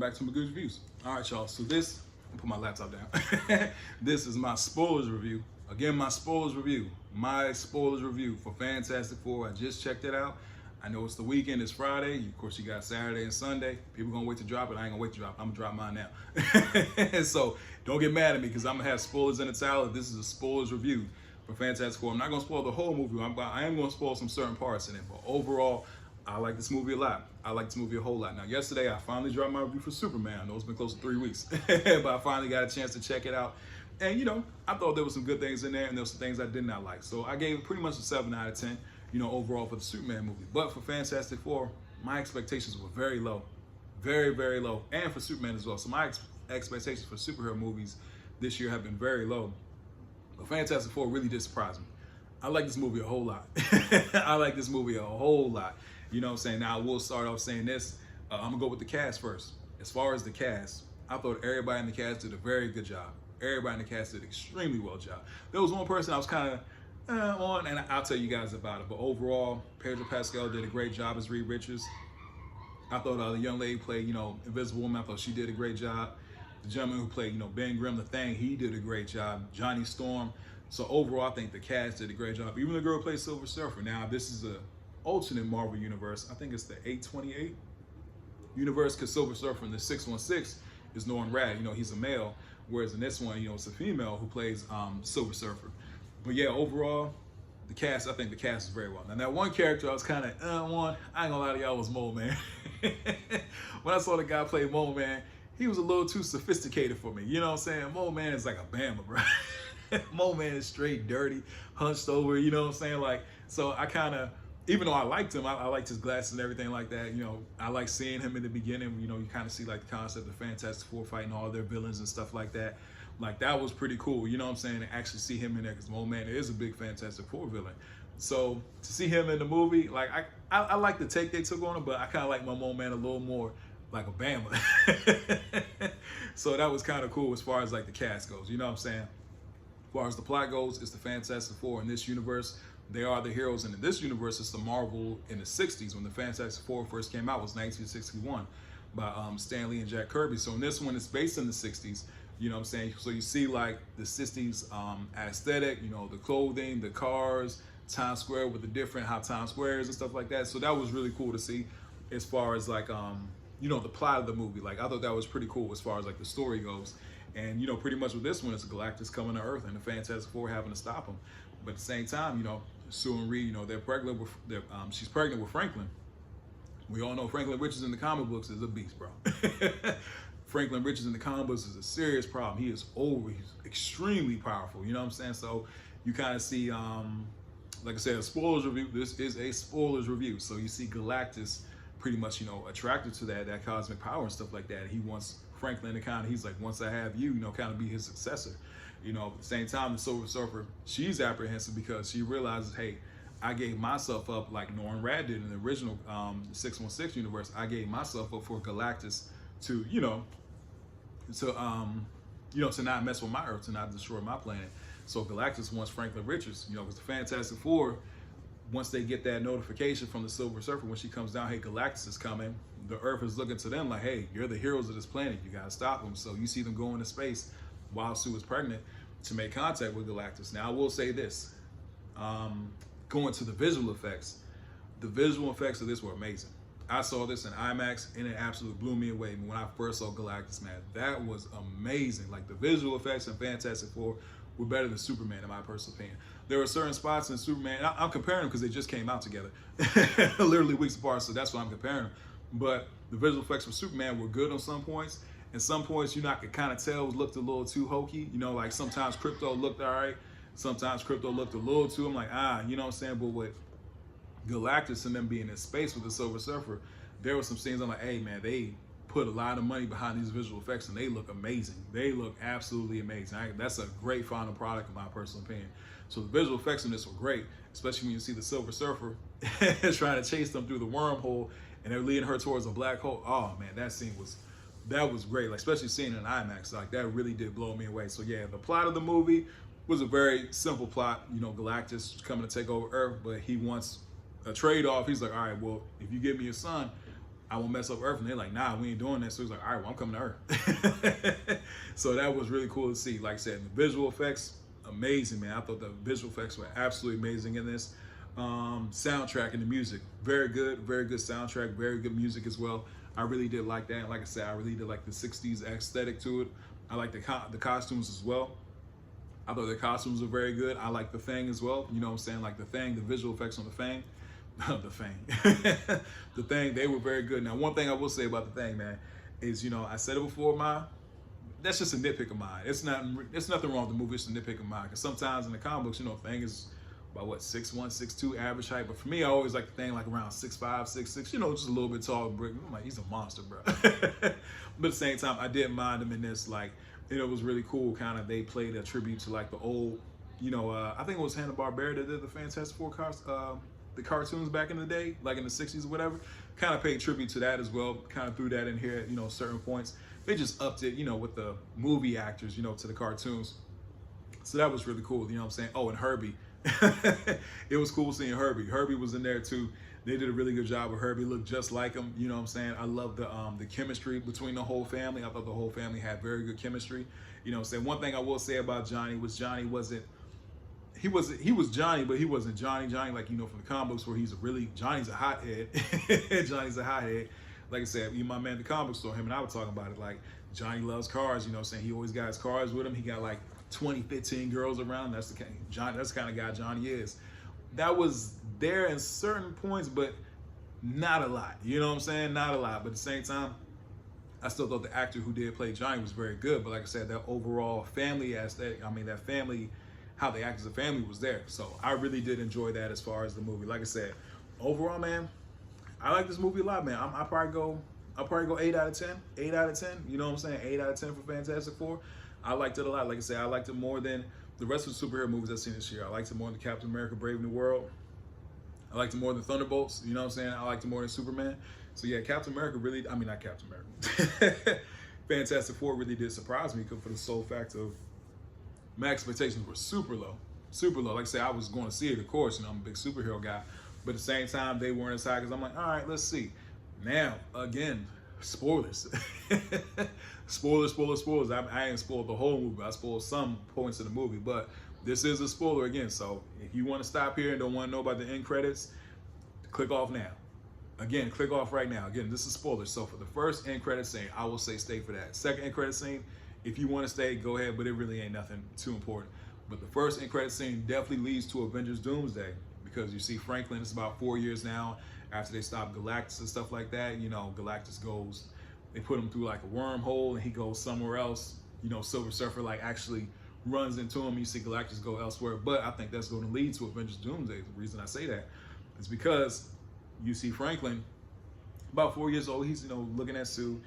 Back to my good reviews. All right, y'all. So this, I'll put my laptop down. This is my spoilers review. Again, my spoilers review. My spoilers review for Fantastic Four. I just checked it out. I know it's the weekend. It's Friday. Of course, you got Saturday and Sunday. People gonna wait to drop it. I ain't gonna wait to drop it. I'm gonna drop mine now. So don't get mad at me because I'm gonna have spoilers in the title. This is a spoilers review for Fantastic Four. I'm not gonna spoil the whole movie. I am gonna spoil some certain parts in it. But overall, I like this movie a lot. I like this movie a whole lot. Now, yesterday I finally dropped my review for Superman. I know it's been close to 3 weeks, but I finally got a chance to check it out. And I thought there were some good things in there, and there were some things I did not like. So I gave it pretty much a 7 out of 10. Overall for the Superman movie. But for Fantastic Four, my expectations were very low, very, very low, and for Superman as well. So my expectations for superhero movies this year have been very low. But Fantastic Four really did surprise me. I like this movie a whole lot. I like this movie a whole lot. You know what I'm saying? Now, I will start off saying this. I'm going to go with the cast first. As far as the cast, I thought everybody in the cast did a very good job. Everybody in the cast did an extremely well job. There was one person I was kind of on, and I'll tell you guys about it. But overall, Pedro Pascal did a great job as Reed Richards. I thought the young lady played, Invisible Woman. I thought she did a great job. The gentleman who played, Ben Grimm, the Thing, he did a great job. Johnny Storm. So overall, I think the cast did a great job. Even the girl who played Silver Surfer. Now, this is a alternate Marvel universe. I think it's the 828 universe, because Silver Surfer in the 616 is Norman Rad. He's a male, whereas in this one, it's a female who plays Silver Surfer. But yeah, overall, the cast, I think the cast is very well. Now, that one character I was kind of on, I ain't gonna lie to y'all, was Mole Man. When I saw the guy play Mole Man, he was a little too sophisticated for me. You know what I'm saying? Mole Man is like a Bama, bro. Mole Man is straight dirty, hunched over, you know what I'm saying? So I kind of, even though I liked him, I liked his glasses and everything like that. I like seeing him in the beginning. You kind of see the concept of Fantastic Four fighting all their villains and stuff like that. That was pretty cool. You know what I'm saying? To actually see him in there, because Mole Man is a big Fantastic Four villain. So to see him in the movie, I like the take they took on him, but I kind of like my Mole Man a little more like a Bama. So that was kind of cool as far as the cast goes. You know what I'm saying? As far as the plot goes, it's the Fantastic Four in this universe. They are the heroes, and in this universe, it's the Marvel in the 60s. When the Fantastic Four first came out, was 1961 by Stan Lee and Jack Kirby. So in this one, it's based in the 60s. You know what I'm saying? So you see the 60s aesthetic, the clothing, the cars, Times Square with the different how Times Square is and stuff like that. So that was really cool to see as far as the plot of the movie. I thought that was pretty cool as far as the story goes. And pretty much with this one, it's Galactus coming to Earth and the Fantastic Four having to stop him. But at the same time, Sue and Reed, they're pregnant with she's pregnant with Franklin. We all know Franklin Richards in the comic books is a beast, bro. Franklin Richards in the comic books is a serious problem. He is he's extremely powerful. You know what I'm saying? So you kind of see, like I said, a spoilers review. This is a spoilers review. So you see Galactus pretty much, attracted to that cosmic power and stuff like that. He wants Franklin to he's like, once I have you, kind of be his successor. At the same time, the Silver Surfer, she's apprehensive because she realizes, hey, I gave myself up like Norman Rad did in the original 616 universe. I gave myself up for Galactus to, to not mess with my Earth, to not destroy my planet. So Galactus wants Franklin Richards, because the Fantastic Four, once they get that notification from the Silver Surfer, when she comes down, hey, Galactus is coming, the Earth is looking to them like, hey, you're the heroes of this planet. You got to stop them. So you see them go into space while Sue is pregnant to make contact with Galactus. Now, I will say this. Going to the visual effects of this were amazing. I saw this in IMAX, and it absolutely blew me away when I first saw Galactus, man. That was amazing. The visual effects in Fantastic Four were better than Superman, in my personal opinion. There were certain spots in Superman, I'm comparing them because they just came out together, literally weeks apart, so that's why I'm comparing them. But the visual effects for Superman were good on some points, and some points, I could kind of tell looked a little too hokey. Sometimes Krypto looked all right, sometimes Krypto looked a little too, I'm like, you know what I'm saying? But with Galactus and them being in space with the Silver Surfer, there were some scenes I'm like, hey, man, they put a lot of money behind these visual effects, and they look amazing. They look absolutely amazing. That's a great final product, in my personal opinion. So the visual effects in this were great, especially when you see the Silver Surfer trying to chase them through the wormhole, and they're leading her towards a black hole. Oh man, that scene was great. Especially seeing it in IMAX, that really did blow me away. So yeah, the plot of the movie was a very simple plot. Galactus coming to take over Earth, but he wants a trade-off. He's like, all right, well, if you give me your son, I won't mess up Earth. And they're like, nah, we ain't doing that. So he's like, all right, well, I'm coming to Earth. So that was really cool to see. Like I said, the visual effects, amazing, man. I thought the visual effects were absolutely amazing in this. Soundtrack and the music, very good soundtrack, very good music as well. I really did like that. Like I said, I really did like the 60s aesthetic to it. I like the costumes as well. I thought the costumes were very good. I like the Thing as well. You know what I'm saying? Like the Thing, the visual effects on the Thing. The Thing. The Thing, they were very good. Now, one thing I will say about the Thing, man, is, you know, I said it before, that's just a nitpick of mine. It's nothing wrong with the movie, it's a nitpick of mine. Because sometimes in the comic books, you know, Thing is about what, 6'1", 6'2", average height. But for me, I always like the Thing like around 6'5", 6'6", you know, just a little bit taller. I'm like, he's a monster, bro. But at the same time, I didn't mind him in this. Like, you know, it was really cool. Kind of, they played a tribute to like the old, you know, I think it was Hanna-Barbera that did the Fantastic Four the cartoons back in the day, like in the 60s or whatever. Kind of paid tribute to that as well. Kind of threw that in here, you know, certain points. They just upped it, you know, with the movie actors, you know, to the cartoons. So that was really cool, you know what I'm saying? Oh, and Herbie. It was cool seeing Herbie. Herbie was in there too. They did a really good job with Herbie. Looked just like him, you know what I'm saying? I love the chemistry between the whole family. I thought the whole family had very good chemistry. You know what I'm saying? One thing I will say about Johnny was Johnny wasn't, he was Johnny, but he wasn't Johnny like, you know, from the comic books where Johnny's a hothead. Johnny's a hothead. Like I said, my man at the comic book store, him and I were talking about it. Like, Johnny loves cars, you know what I'm saying? He always got his cars with him. He got like 20, 15 girls around. That's the kind of guy Johnny is. That was there in certain points, but not a lot. You know what I'm saying? Not a lot. But at the same time, I still thought the actor who did play Johnny was very good. But like I said, that overall family aspect, that family, how they act as a family was there. So I really did enjoy that as far as the movie. Like I said, overall, man, I like this movie a lot, man. I'll probably go 8 out of 10. 8 out of 10. You know what I'm saying? 8 out of 10 for Fantastic Four. I liked it a lot. Like I said, I liked it more than the rest of the superhero movies I've seen this year. I liked it more than Captain America: Brave New World. I liked it more than Thunderbolts. You know what I'm saying? I liked it more than Superman. So yeah, Captain America really, not Captain America. Fantastic Four really did surprise me for the sole fact of my expectations were super low. Super low. Like I said, I was going to see it, of course. You know, I'm a big superhero guy. But at the same time, they weren't as high because I'm like, all right, let's see. Now, again, spoilers. Spoilers. I ain't spoiled the whole movie. I spoiled some points of the movie, but this is a spoiler again. So if you want to stop here and don't want to know about the end credits, click off now. Again, click off right now. Again, this is spoilers. So for the first end credit scene, I will say stay for that. Second end credit scene, if you want to stay, go ahead, but it really ain't nothing too important. But the first end credit scene definitely leads to Avengers Doomsday, because you see Franklin, it's about 4 years now after they stop Galactus and stuff like that. You know, Galactus goes, they put him through like a wormhole and he goes somewhere else. You know, Silver Surfer like actually runs into him. You see Galactus go elsewhere. But I think that's going to lead to Avengers Doomsday. The reason I say that is because you see Franklin, about 4 years old, he's, you know, looking at Sue.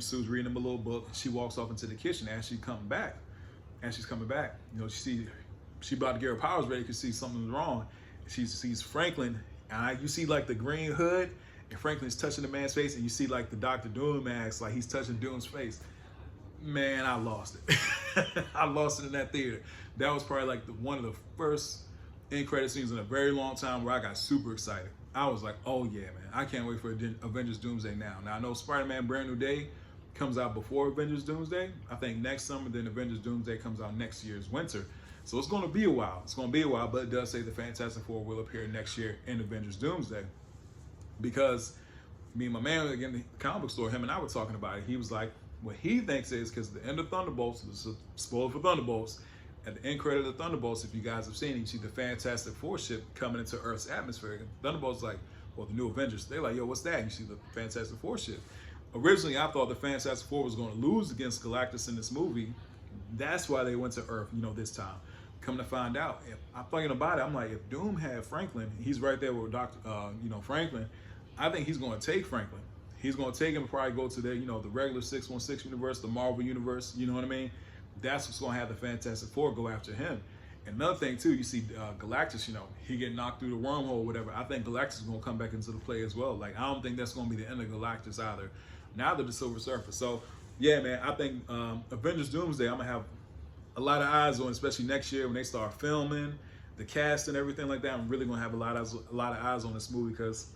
Sue's reading him a little book. She walks off into the kitchen as she's coming back. You know, she about to get her powers ready because she sees something's wrong. She sees Franklin, and you see like the green hood, and Franklin's touching the man's face, and you see like the Dr. Doom mask, like he's touching Doom's face. Man, I lost it. I lost it in that theater. That was probably like one of the first end credit scenes in a very long time where I got super excited. I was like, oh yeah, man, I can't wait for Avengers Doomsday now. Now I know Spider-Man Brand New Day comes out before Avengers Doomsday. I think next summer, then Avengers Doomsday comes out next year's winter. So it's going to be a while. But it does say the Fantastic Four will appear next year in Avengers Doomsday. Because me and my man, again, the comic book store, him and I were talking about it. He was like, what he thinks is, because the end of Thunderbolts, this is a spoiler for Thunderbolts, at the end credit of Thunderbolts, if you guys have seen it, you see the Fantastic Four ship coming into Earth's atmosphere. And Thunderbolts like, well, the new Avengers. They're like, yo, what's that? You see the Fantastic Four ship. Originally, I thought the Fantastic Four was going to lose against Galactus in this movie. That's why they went to Earth, you know, this time. Come to find out, if I'm thinking about it, I'm like, if Doom had Franklin, he's right there with Franklin. I think he's going to take Franklin. He's going to take him and probably go to the, you know, the regular 616 universe, the Marvel universe. You know what I mean? That's what's going to have the Fantastic Four go after him. And another thing too, you see Galactus. You know, he get knocked through the wormhole, or whatever. I think Galactus is going to come back into the play as well. Like, I don't think that's going to be the end of Galactus either. Neither the Silver Surfer. So yeah, man, I think Avengers Doomsday, I'm gonna have a lot of eyes on, especially next year when they start filming the cast and everything like that. I'm really gonna have a lot of eyes on this movie because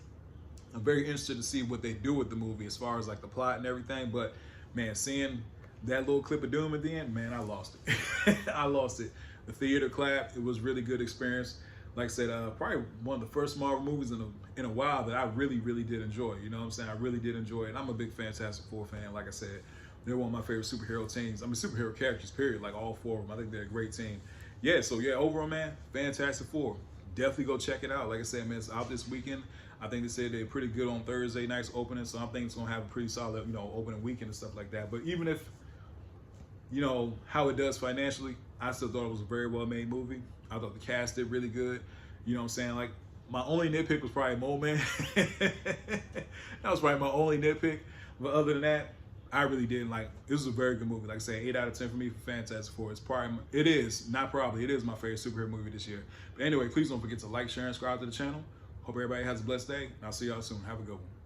I'm very interested to see what they do with the movie as far as like the plot and everything. But man, seeing that little clip of Doom at the end, man, I lost it. I lost it. The theater clapped. It was really good experience. Like I said, probably one of the first Marvel movies in a while that I really, really did enjoy. You know what I'm saying? I really did enjoy it. And I'm a big Fantastic Four fan. Like I said, they're one of my favorite superhero teams. I mean, superhero characters, period. Like all four of them. I think they're a great team. Yeah, so yeah, overall, man, Fantastic Four. Definitely go check it out. Like I said, man, it's out this weekend. I think they said they're pretty good on Thursday night's opening, so I think it's gonna have a pretty solid, opening weekend and stuff like that. But even if, how it does financially, I still thought it was a very well made movie. I thought the cast did really good. You know what I'm saying? Like, my only nitpick was probably Mole Man. That was probably my only nitpick. But other than that, I really did like. This was a very good movie. Like I said, 8 out of 10 for me for Fantastic Four. It is my favorite superhero movie this year. But anyway, please don't forget to like, share, and subscribe to the channel. Hope everybody has a blessed day, and I'll see y'all soon. Have a good one.